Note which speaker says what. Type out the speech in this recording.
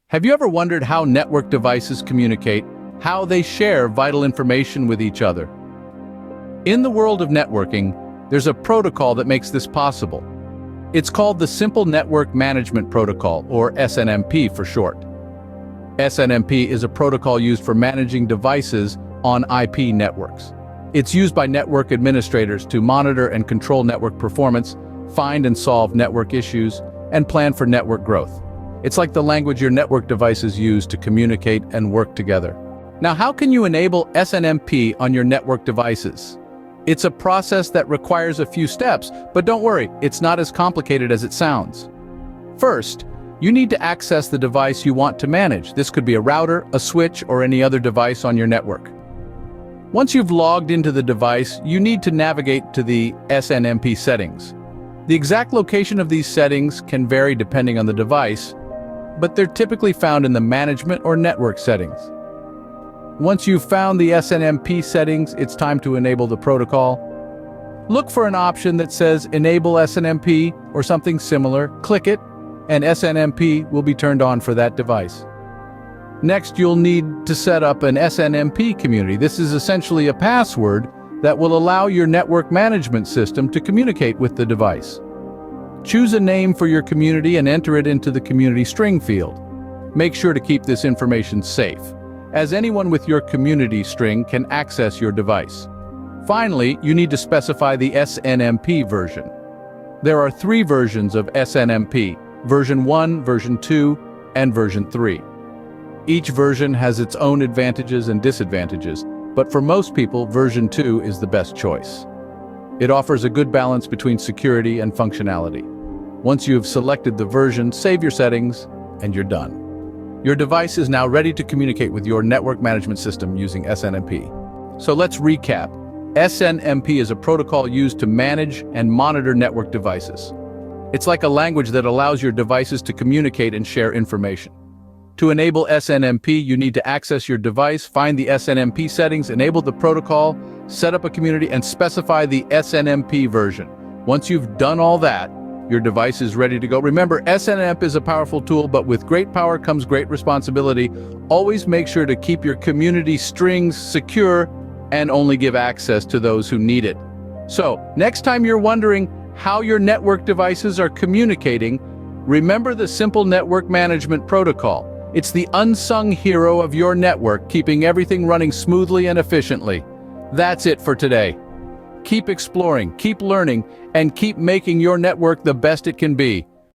Speaker 1: Have you ever wondered how network devices communicate, how they share vital information with each other? In the world of networking, there's a protocol that makes this possible. It's called the Simple Network Management Protocol, or SNMP for short. SNMP is a protocol used for managing devices on IP networks. It's used by network administrators to monitor and control network performance, find and solve network issues, and plan for network growth. It's like the language your network devices use to communicate and work together. Now, how can you enable SNMP on your network devices? It's a process that requires a few steps, but don't worry, it's not as complicated as it sounds. First, you need to access the device you want to manage. This could be a router, a switch, or any other device on your network. Once you've logged into the device, you need to navigate to the SNMP settings. The exact location of these settings can vary depending on the device, but they're typically found in the management or network settings. Once you've found the SNMP settings, it's time to enable the protocol. Look for an option that says Enable SNMP or something similar, click it, and SNMP will be turned on for that device. Next, you'll need to set up an SNMP community. This is essentially a password that will allow your network management system to communicate with the device. Choose a name for your community and enter it into the community string field. Make sure to keep this information safe, as anyone with your community string can access your device. Finally, you need to specify the SNMP version. There are 3 versions of SNMP: version 1, version 2, and version 3. Each version has its own advantages and disadvantages, but for most people, version 2 is the best choice. It offers a good balance between security and functionality. Once you have selected the version, save your settings, and you're done. Your device is now ready to communicate with your network management system using SNMP. So let's recap. SNMP is a protocol used to manage and monitor network devices. It's like a language that allows your devices to communicate and share information. To enable SNMP, you need to access your device, find the SNMP settings, enable the protocol, set up a community, and specify the SNMP version. Once you've done all that, your device is ready to go. Remember, SNMP is a powerful tool, but with great power comes great responsibility. Always make sure to keep your community strings secure and only give access to those who need it. So, next time you're wondering how your network devices are communicating, remember the Simple Network Management Protocol. It's the unsung hero of your network, keeping everything running smoothly and efficiently. That's it for today. Keep exploring, keep learning, and keep making your network the best it can be.